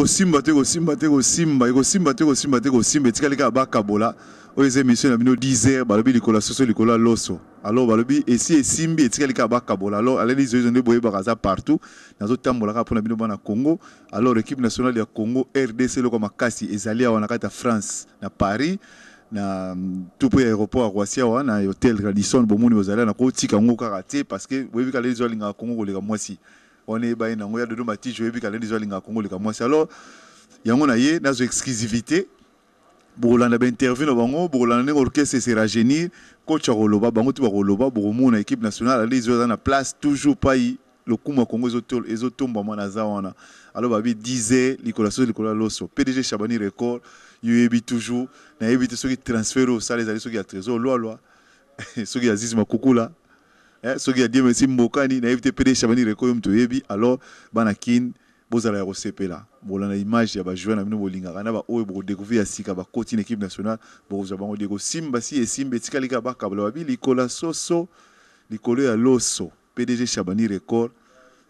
Simba, Tika Bakabola, aux émissions de 10h, Balobi Nicolas Soso, Nicolas Loso. Alors, Balobi, et si Simbi et Tika Bakabola, alors, allez, les yeux de Boye Baraza partout, dans d'autres temps, pour la Bino Congo, alors, l'équipe nationale de Congo, RDC, le Komakasi, et Zalia, on a France, à Paris, na tout pour aéroport à Roissy, na hôtel Radisson, Bomoni, aux Zalia, na Koti Kango Karate, parce que, vous voyez, les gens à Congo, les Moisi. On est bien dans de mati je vais caler des gens Congo les moi alors il y a on a dans exclusivité pour l'an interview dans bango pour l'an orchestre c'est rajeunir coach Roloba bango tu Roloba pour mon équipe nationale les autres na place toujours pas le Kuma Congo les autres tombent moi na zawana alors babi disait Nicolas Loso PDG Chabani Record UEB toujours na éviter ceux qui transfèrent au ça les alliés ceux qui a trésor loi ceux qui Aziz Makukula ce qui a dit merci Mbokani na évité PD Chabani Record yom toyebi alors banakin bozala ya CP là bolana image ya ba joueur na bino bolinga kana ba oyo bo découvrir sika ba coach une équipe nationale boza bango deko Simba si et Simba tikalika ba kabla babi Nicolas Soso Nicolas ya Loso PDG Chabani Record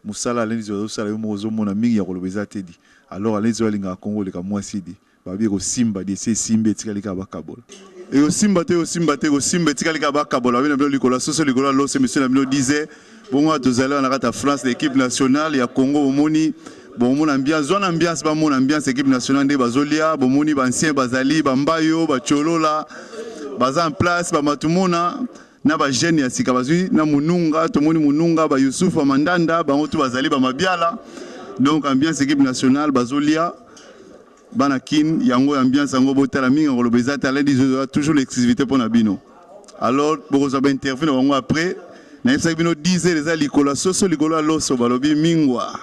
musala lenzi zo sala yo mozo mona mingi ya kolobeza tedi alors lenzi walinga Congo le ka mwasi di babi ko Simba di c'est Simba tikalika ba kabola. Et au Simba, Tikalika Bakabola, Nicolas Soso, Nicolas Loso, monsieur Lamino disait, bon, tous allez en la France, l'équipe nationale, il y a Congo, Omoni, bon, mon ambiance, zone ambiance, pas mon ambiance, équipe nationale de Bazolia, bon, Moni, Bansien, Bazali, Bambayo, Bacholola, Bazan place, Bamatumona, Naba Geni, Asikabazi, Namununga, Tomoni Mununga, Ba Youssouf, Mandanda, Bamotu Bazali, Bamabiala, donc ambiance, équipe nationale, Bazolia. Banakin, yango ambiance yango botala mingi ngolo bezata la toujours l'exclusivité pour Nabino. Alors beaucoup ça va intervenir après na yebisa bino 10 les Nicolas Soso Nicolas Loso balobi mingwa.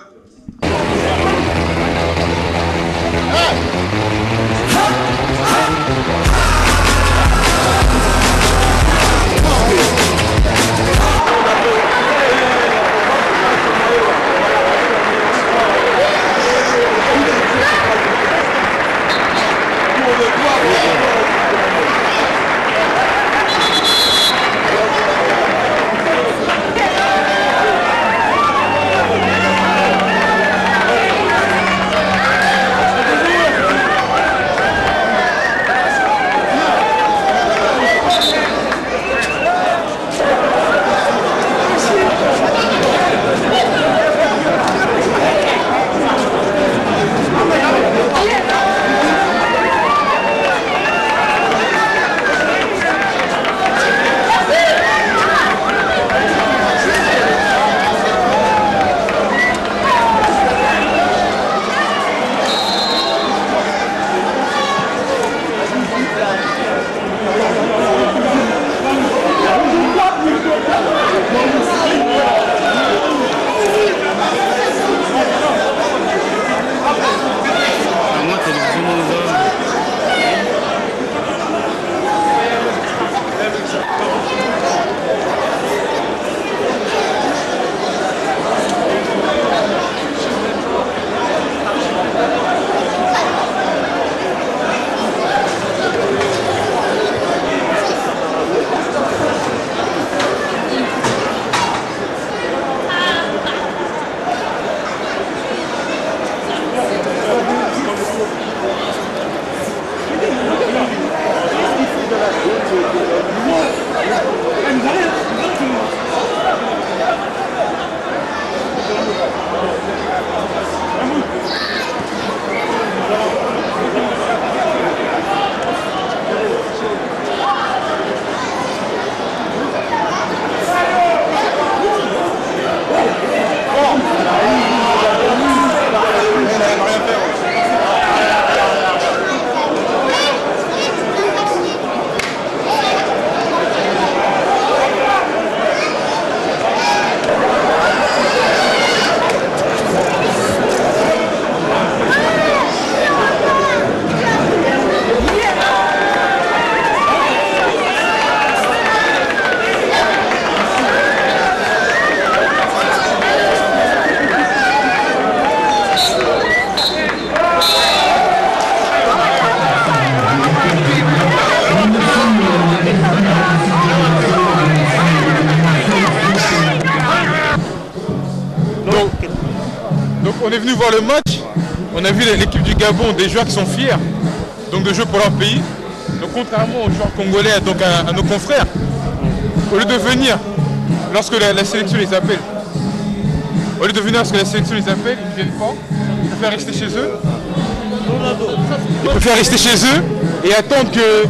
On est venu voir le match On a vu l'équipe du Gabon, des joueurs qui sont fiers donc, de jouer pour leur pays. Donc contrairement aux joueurs congolais, donc à nos confrères, au lieu de venir lorsque la sélection les appelle, au lieu de venir lorsque la sélection les appelle, ils ne viennent pas, ils préfèrent rester chez eux. Ils préfèrent rester chez eux et attendre que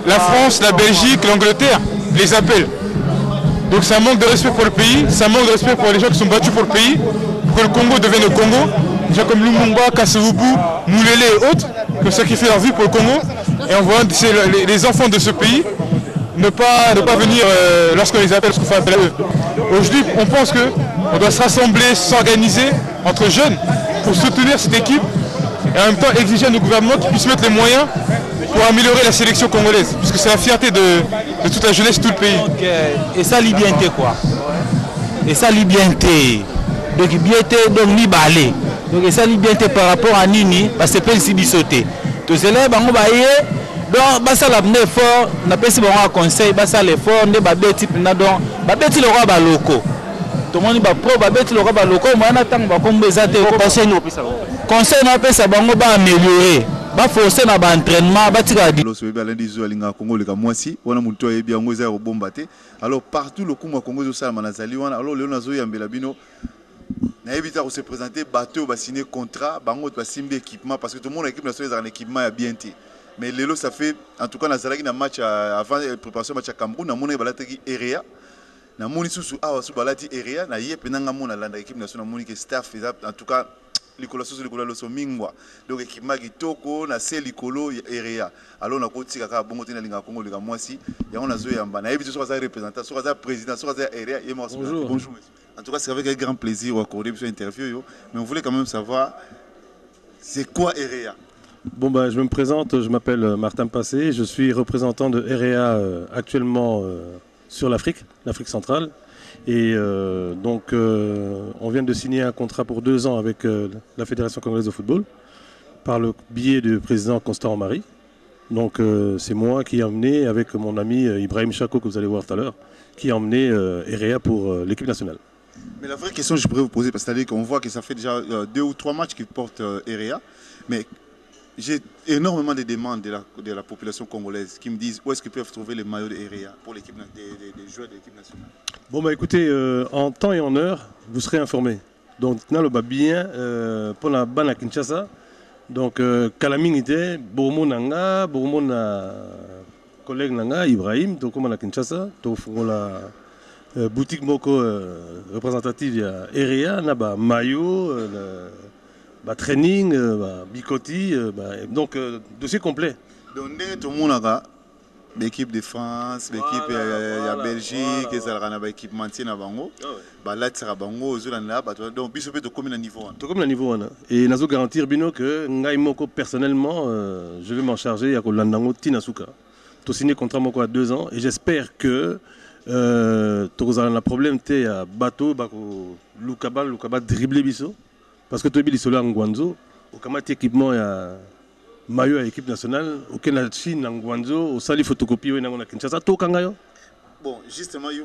la France, la Belgique, l'Angleterre les appellent. Donc c'est un manque de respect pour le pays, c'est un manque de respect pour les gens qui sont battus pour le pays, pour que le Congo devienne le Congo. Des gens comme Lumumba, Kassavubu, Moulele et autres, qui ont sacrifié leur vie pour le Congo. Et on voit les enfants de ce pays ne pas venir lorsqu'on les appelle, lorsqu'on fait appel à eux. Aujourd'hui, on pense qu'on doit se rassembler, s'organiser entre jeunes pour soutenir cette équipe et en même temps exiger à nos gouvernements qu'ils puissent mettre les moyens pour améliorer la sélection congolaise. Puisque c'est la fierté de toute la jeunesse, tout le pays. Donc, et ça, l'IBNT quoi. Et ça, l'IBNT. Donc, l'IBNT, donc, ni balé. Donc, et ça, l'IBNT par rapport à Nini, parce que c'est pas le sauté. Tout cela, on va y aller. Donc, ça l'a effort, on a passé un conseil, ça l'effort, on a bâti le roi baloko. Tout le monde va pro, bâti le roi baloko, moi on attend va comme des athées. Conseil nous appelle ça, on va améliorer, va forcer dans l'entraînement, va tirer. Alors partout le Congo Congo ça manazali wana alors Léon Nazo Yambela bino na éviter de se présenter bateau va signer contrat bango va signer équipement parce que tout le monde équipe nationale a un équipement à bien té. Mais Lelo, ça fait, en tout cas, dans le match avant la préparation match à Cameroun, on a dit Erea. On a dit Erea, on a dit l'équipe nationale, on a dit staff, en tout cas, l'école sociale, l'école sociale, Mingwa. Donc, l'équipe Magitoko, on a dit l'école Erea. Alors, on a dit que bon côté dans Congo, les gars, moi aussi, et on a dit Yamba. On a dit que ça représentant, ça président, ça Erea. Bonjour. Bonjour. En tout cas, c'est avec un grand plaisir d'accorder cette interview. Mais on voulait quand même savoir, c'est quoi Erea? Bon bah, je me présente, je m'appelle Martin Passé, je suis représentant de REA actuellement sur l'Afrique centrale. Et donc on vient de signer un contrat pour 2 ans avec la Fédération congolaise de football par le biais du président Constant Marie. Donc c'est moi qui ai emmené avec mon ami Ibrahim Chako que vous allez voir tout à l'heure, qui a emmené REA pour l'équipe nationale. Mais la vraie question que je pourrais vous poser, parce qu'on voit que ça fait déjà 2 ou 3 matchs qui portent REA, mais j'ai énormément de demandes de la population congolaise qui me disent où est-ce qu'ils peuvent trouver les maillots de REA pour l'équipe des joueurs de l'équipe nationale. Bon bah écoutez, en temps et en heure, vous serez informés. Donc là le bien pour la banne à Kinshasa. Donc Kalaming était Bourmon Nanga, Bourmon collègue Nanga, Ibrahim, donc comme à Kinshasa, donc la boutique moko représentative à REA, là maillot. Training, Bicoti, donc dossier complet. Donc tout le monde a l'équipe de France, l'équipe de Belgique, l'équipe Mantienne à Bango, là tu seras Bango, donc puis peut comme un niveau. Comme un niveau, et nous garantir bino que Ngaimoko personnellement, je vais m'en charger à Kolandango Tinasuka. Tu as signé contrat moko à 2 ans et j'espère que tu as un problème à bateau, Lukaba dribbler biso. Parce que tu as dit en Guanzo, au Kamati équipement et maillot à l'équipe nationale, au Kenya Chine en Guanzo, au Sali photocopie au Kinshasa, tout Kangayo. Bon, justement, il y a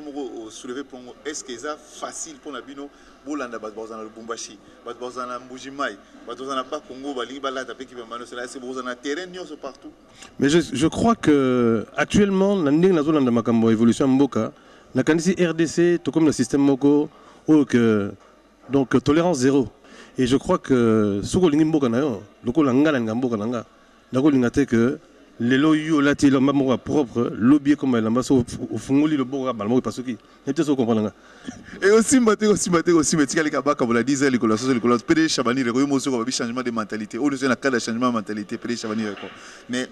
soulevé pour moi. Est-ce que c'est facile pour la Bino, Bolanda, Bazana Lubumbashi, Bazana Mbujimai, Bazana Bakongo, Balibala, c'est terrain partout. Mais je crois que actuellement, dans la zone de Makambo, évolution Mboka, la candidature RDC, tout comme le système Moko, donc tolérance zéro. Et je crois que ce que nous avons que les loyaux là, c'est le propre, lobby comme elle a au fond le bon parce que et aussi, mais tu as les cabas comme la disait l'école sociale, l'école PD Chabani, le changement de mentalité. Au lieu de cas de changement de mentalité, PD Chabani. Mais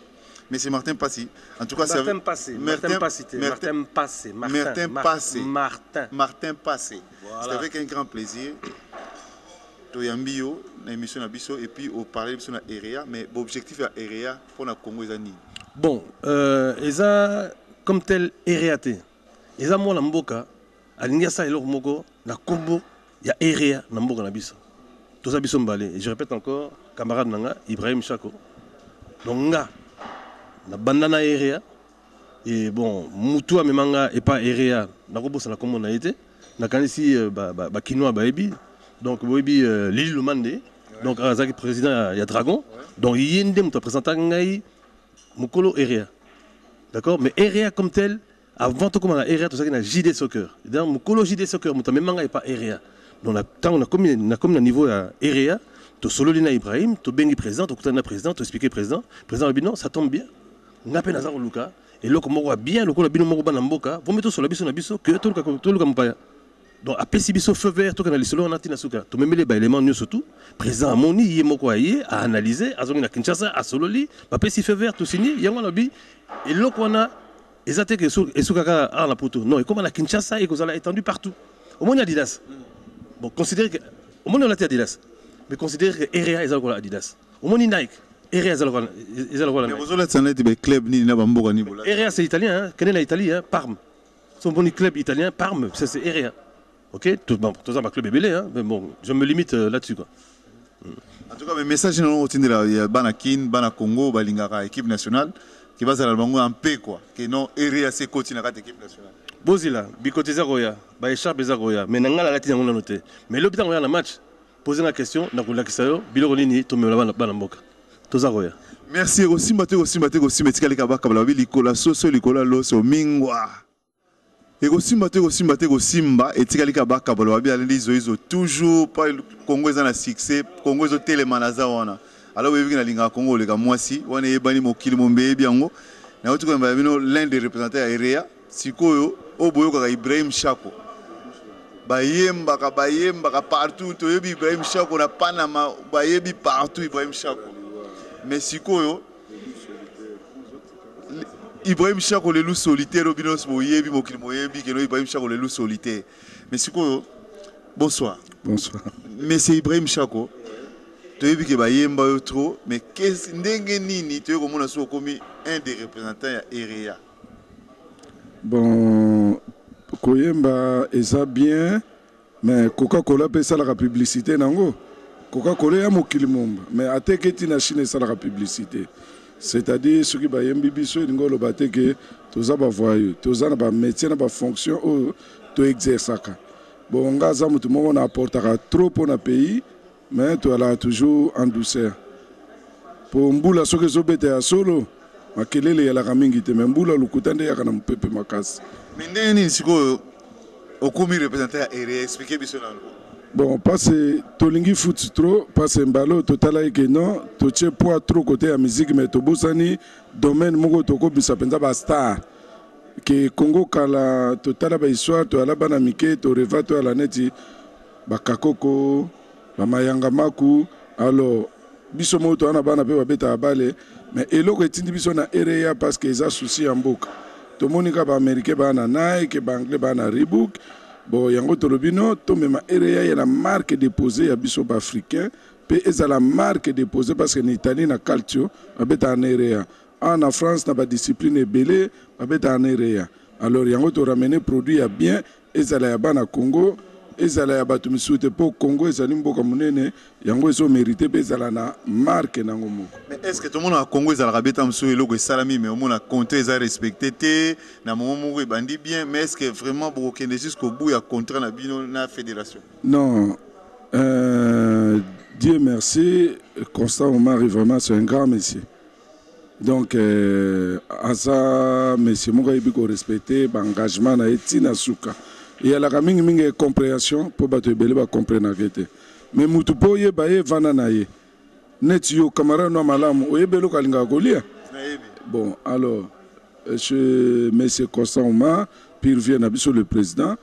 c'est Martin Passy. En tout cas, c'est Martin Passy. C'est avec un grand plaisir. Toyambio, l'émission Nabiso, et puis au parler de la REA, mais l'objectif de la REA pour le Congo est ani. Bon, comme tel REAT, Eza moi Mboka, Alingasa et Moko, na Congo, il y a REA na Mboka Nabiso. Tout ça biso mbalé. Et je répète encore, camarade Nanga, Ibrahim Chako. Donc nga, na bandana REA, et bon, Moutoua Memanga et pas REA, na Kobo ça na Komona été, na Kanisi, Kinoa Baebi. Donc, Boibi Lili Lumande, Donc Azaki président il y a Dragon. Donc il y a une représentant ngai Mukolo Erea. D'accord, mais Erea comme tel avant tout comme la Erea tout ça qui a JD Soccer. Dans Mukolo JD Soccer muta même manga et pas Erea. Donc quand on a comme un niveau à Erea, to solo lina Ibrahim, to bengi président, to kutana président, to expliquer président Abino ça tombe bien. Ngape Nazaro Luka et là comme bien le ko bino moko bana mboka, vous mettez sur la biso na biso que tout le mpaya. Donc après si biso feu vert to kana lisolo on atina suka. To memele ba élément nyo surtout président Amoni yemoko aye a analyser azongi na Kinshasa a sololi, après si feu vert to signé yango na bi et là qu'on a ils attaquent et suka à la poto. Non, et comme la Kinshasa et que ça a étendu partout. Au moins Adidas. Bon, considérez que au moins on a Adidas. Mais considérez que Erea est à Adidas. Au moins Nike. Erea est à Nike. Mais vous avez des clubs ni na bamboka ni bola. Erea c'est italien, hein. Quelle est l'Italie, hein? Parme. Son bon club italien, Parme, c'est Erea. Ok, tout ça, ma club est belé, hein. Mais bon, je me limite là-dessus, quoi. En tout cas, le message non il y a Banakin, Bana Congo, Balingara, équipe nationale, qui va à bango en paix, quoi. Que non, Erea c'est continue à l'équipe nationale. Bozila, Bikoteza Roya, Baéchar Roya, mais Nangala la tina on a noté. Mais l'hôpital on a un match. Poser la question, Nakula Kisayo, Bilorolini, Tomé la Banamboka. Toza Roya. Merci aussi, Mateo, aussi, Metika Likabaka, Likola, Soso, Likola, Loso, Mingwa. Et aussi, Mateo, Simba, et Tikalika Baka, Balabi, toujours pas le Congo est un succès, Congo est au télémanazawana. Alors, vous avez vu Congo, les gars, moi aussi, on est bani Mokili Mombe, Biango. Nous avons l'un des représentants à Erea, Sikoyo, Oboyo, Ibrahim Chako. Bayemba partout, Toyobi Ibrahim Chako, na Panama, Bayebi partout, Ibrahim Chako. Mais Sikoyo, Ibrahim Chako, le loup solitaire, Obinos Moyebi, Mokili Moyebi, Ibrahim Chako, le loup solitaire. Mais Sikoyo, bonsoir. Bonsoir. Mais c'est Ibrahim Chako. Toyobi ke Bayemba trop, mais qu'est-ce que nini, tu es comme un des représentants à Erea. Bon, Koyemba est bien, mais Coca-Cola peut faire la publicité, non? Coca-Cola est Mokili Momba, mais à tes que tu n'as Chine ça la publicité. C'est-à-dire ceux qui bayem bibiso ils ngolo batte que tous aba voyou, tous aba ba métier na ba fonction ou to exercer. Bon, ngaza mutu mo na apportera trop pour un pays, mais tu as toujours en douceur. Pour mbula ceux qui zobete à solo. Makelele ya la ramingi te membula lukutande ya kana mpepe makasi. Mais ndeni siko okomi représenter à Erea expliquer biso nango. Bon, parce que tolingi foot trop, parce que mbalo totala que non, to tche poids trop côté la musique mais to bosani domaine moko toko bisa penza ba star. Que Congo kala totala ba histoire to ala bana mike to reva to ala neti ba kakoko, ba mayanga maku, alors biso moto ana bana pe ba beta bale. Mais eloko etindi biso na Erea parce que ils souci en bouc. To monika ba américain ba na Nike, ba anglais ba na Reebok. Bon yango tolobino to mema Erea ya la marque déposée ya biso ba africain, pe eza la marque déposée parce que en Italie na calcio, ba beta en Erea. En France na ba discipline belé, ba beta en Erea. Alors yango to ramener produit ya bien, ezala ya ba na Congo. Ezala ya batu misuite po Congo ezali mboka munene yango ezo mérité pe ezala na marque nango moko. Mais est-ce que tout le monde a Congo ezala kabeta mso eloko salami mais au moins la contrat eza respecté té na moment moko bandi bien mais est-ce que vraiment pour kende jusqu'au bout ya contrat na bino na fédération? Non. Dieu merci, Constant Omar vraiment c'est un grand monsieur. Donc asa monsieur moko ibiko respecter ba engagement na etina suka. Il y a la mingi compréhension pour battre belé ba comprendre que mais mutu po ye ba ye vana na ye net yo camarade no malamu o yebelo kalinga kolia. Bon alors monsieur Constant Ouma puis vient na biso le président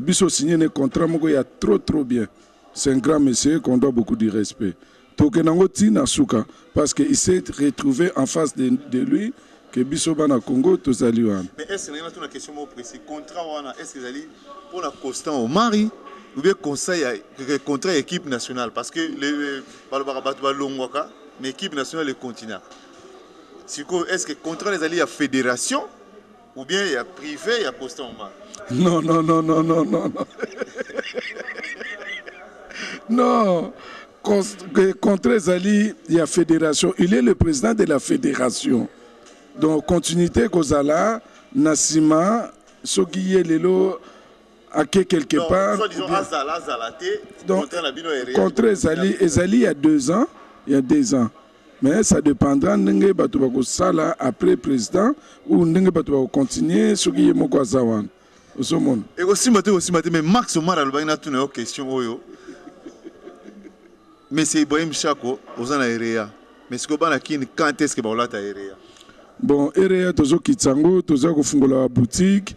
biso signé un contrat moko ya trop bien. C'est un grand monsieur qu'on doit beaucoup de respect. Tokenango tina suka parce que il s'est retrouvé en face de lui. Que bisoba na Congo tozali wana. Mais est-ce que c'est une question précise contrat wana est-ce que zali pour la Constant Omari ou bien conseil contrat équipe nationale parce que le balongwaka mais équipe nationale le continent. Siko est-ce que contrat les alliés à fédération ou bien il y a privé il y a Constant Omari? Non. Non. Contre les alliés il y a fédération, il est le président de la fédération. Donc continuité kozala nasima soki ye lelo ake quelque part. Donc, contre Ezali il y a 2 ans. Il y a 2 ans. Mais ça dépendra de bato bako sala après président ou ndenge bato bako continuer ce qui est moko azawan. Osomon. Et aussi maté mais Max Omar alobaki na tuna yo question oyo. Mais c'est Ibrahim Chako ozana REA. Mais ce que bana kini quand est-ce que ba olata REA? Bon, REA tozo kitsango, tozo ko fungola boutique.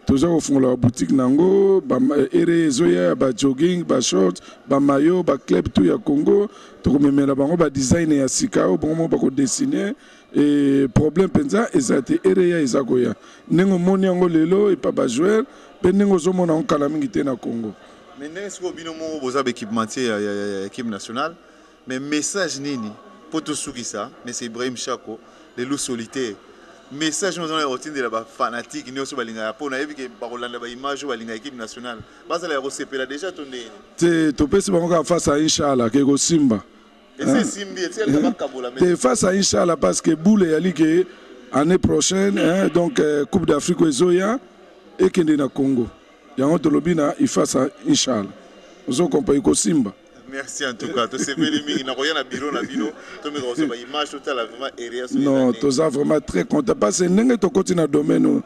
Tozo ko fungola boutique nango, ba REA zoya ba jogging, ba shorts, ba maillot, ba club tout ya Congo. To komemela bango ba design ya sikao, bango ba ko dessiner et problème penza ezate REA ezakoya. Nengo moni yango lelo et pas ba joueur, pe nengo zo mona on kala mingi te na Congo. Mais n'est-ce que bino mo boza équipementier ya équipe nationale, mais message nini pour tout ceux qui ça, mais c'est Ibrahim Chako, les loups solitaires. Message nous avons routine de la fanatique, nous aussi balinga pour na ebi ke bakolanda ba image balinga équipe nationale. Basa la RCP là déjà tourné. Te to pesi bango face à Inch'Allah ke go Simba. Et c'est Simbi, c'est le Kabola. Te face à Inch'Allah parce que boule yali ke année prochaine donc Coupe d'Afrique ezoya et kende na Congo. Yango to lobina il face à Inch'Allah. Ozo compagnie ko Simba. Merci en tout cas. Tu sais, il n'a rien à bureau, na bino. Tu me reçois une image totale vraiment aérienne. Non, tu es vraiment très content parce que n'engue to continue domaine.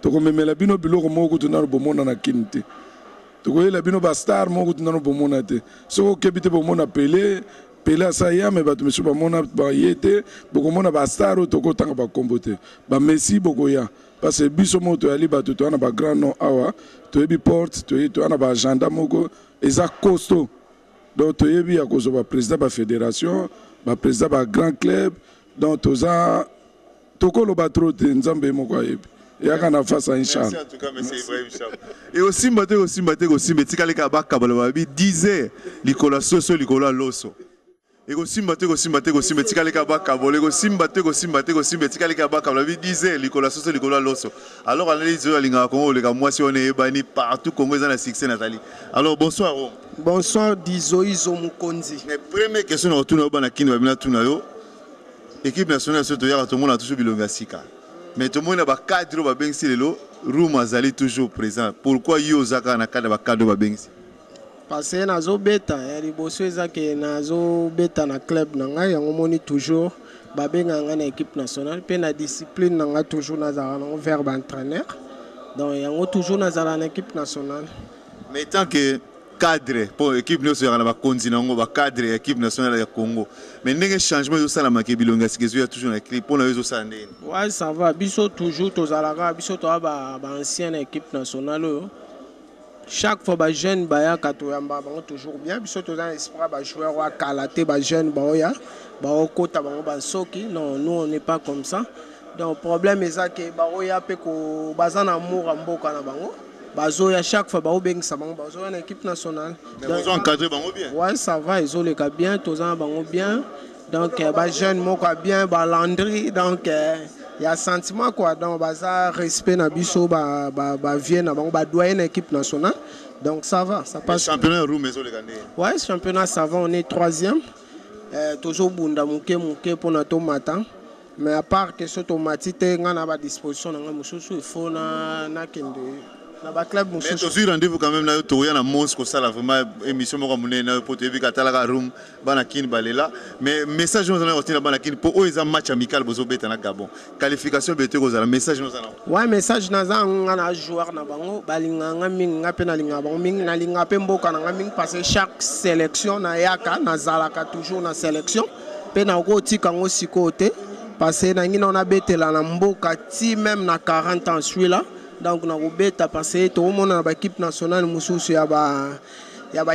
Tu comme me la bino bilo ko mo ko tu na bomona na kinti. Tu ko la bino ba star mo ko tu na bomona te. So ko bite bomona Pelé, Pelé ça ya me ba tu me so bomona ba yete, boko mona ba star to ko tanga ba kombote. Ba Messi boko ya. Parce que biso mo to ali ba to na ba grand nom awa, to ebi porte, to na ba agenda moko eza costaud. Donc, tu es bien le président de la fédération, le président du grand club. Donc, tu as le batro de Nzambe Mokoyebi. Et à la face à Inch'Allah. Merci en tout cas, M. Ibrahim Chako. Et aussi, mais tu as dit 10 heures, Nicolas Soso, Nicolas Loso. Et aussi, mais tu as dit 10 heures, Nicolas Soso, Nicolas Loso. Alors, analyse de Congo, les mois si on est partout, Congo est dans la succès, Nathalie. Alors, bonsoir. Bonsoir, Dizoïzo Mukonzi. La première question, on retourne au Banakine, on va venir l'équipe nationale, tout le monde a toujours bilonga sika. Mais tout le monde a un cadre, Roum Azali toujours présent. Pourquoi Yozaka n'a pas de cadre? Parce que nazo beta, les bosses que nazo beta na club nanga, yango moni toujours babenga na équipe nationale, pe na discipline nanga toujours nazala na verbe entraîneur. Donc yango toujours nazala na équipe nationale. Mais tant que cadre pour l'équipe nationale na continent ba cadre équipe nationale ya Congo. Mais n'engé changement de ça la maké bilonga sikezo ya toujours na équipe pour na yo ça ndé. Ouais, ça va, biso toujours tozalaka, biso to ba ancienne équipe nationale. Chaque fois ba jeune ba ya katoyamba bango toujours bien, biso tozana espoir ba joueur wa kalaté ba jeune ba oya, ba okota bango ba soki. Non, nous on n'est pas comme ça. Donc problème est ça que ba oya pe ko bazana amour mboka na bango. Bazoya chaque fois ba bengisa bango bazoya na équipe nationale. Mais ils ont encadré bango bien. Ouais, ça va, ils ont les cas bien, tozana bango bien. Donc ba jeune moko bien, ba Landry, donc il y a sentiment quoi, donc baza respect na biso ba vient na bango ba doyen équipe nationale. Donc ça va, ça passe. Championnat roux maison les gagner. Ouais, championnat ça va, on est 3e. Toujours bunda muke pour notre matin. Mais à part que ce automatique ngana ba disposition nga mususu il faut na kende. Mais tu as rendez-vous quand même là, tu as Moscou, ça la vraiment émission pour te dire que room banakin balela. Mais message nous allons retenir banakin pour eux ils ont match amical bozo beta na Gabon. Qualification bete ko zala message nous allons. Ouais, message na za ngana joueur na bango balinga ngami ngape na linga bango mingi na linga pe mboka na ngami parce que chaque sélection na yaka na zalaka toujours na sélection pe na ko tika ngo sikote parce que na ngina on a betela na mboka ti même na 40 ans celui-là. Donc na robeta parce tout le monde na équipe nationale mususu ya ba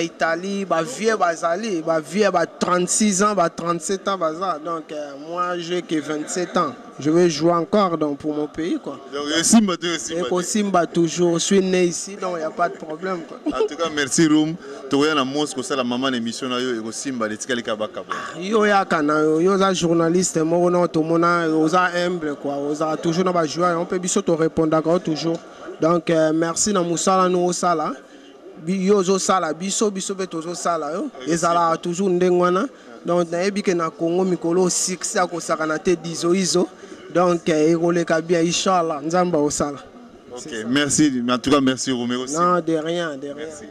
Italie ba vieux bazali ba vieux ba 36 ans ba 37 ans baza. Donc moi j'ai que 27 ans. Je vais jouer encore donc pour mon pays quoi. Donc Simba aussi. Et Simba toujours, je suis né ici donc il y a pas de problème quoi. En tout cas merci Roum. Toya na Moscou ça la maman émission na yo et Simba de tikali kabaka. Yo ya kana yo za journaliste mo no to mona oza humble quoi. Oza toujours na ba joueur on peut biso to répondre toujours. Donc merci na musala no sala. Yo zo sala biso be tozo sala yo. Ezala toujours ndengwana. Donc na ebi ke na Congo mikolo 6 ya ko sakana te dizoizo. Donc iroleka bien inchallah nzamba osala. Ok, merci. En tout cas, merci Romero. Non, de rien, de rien. Merci.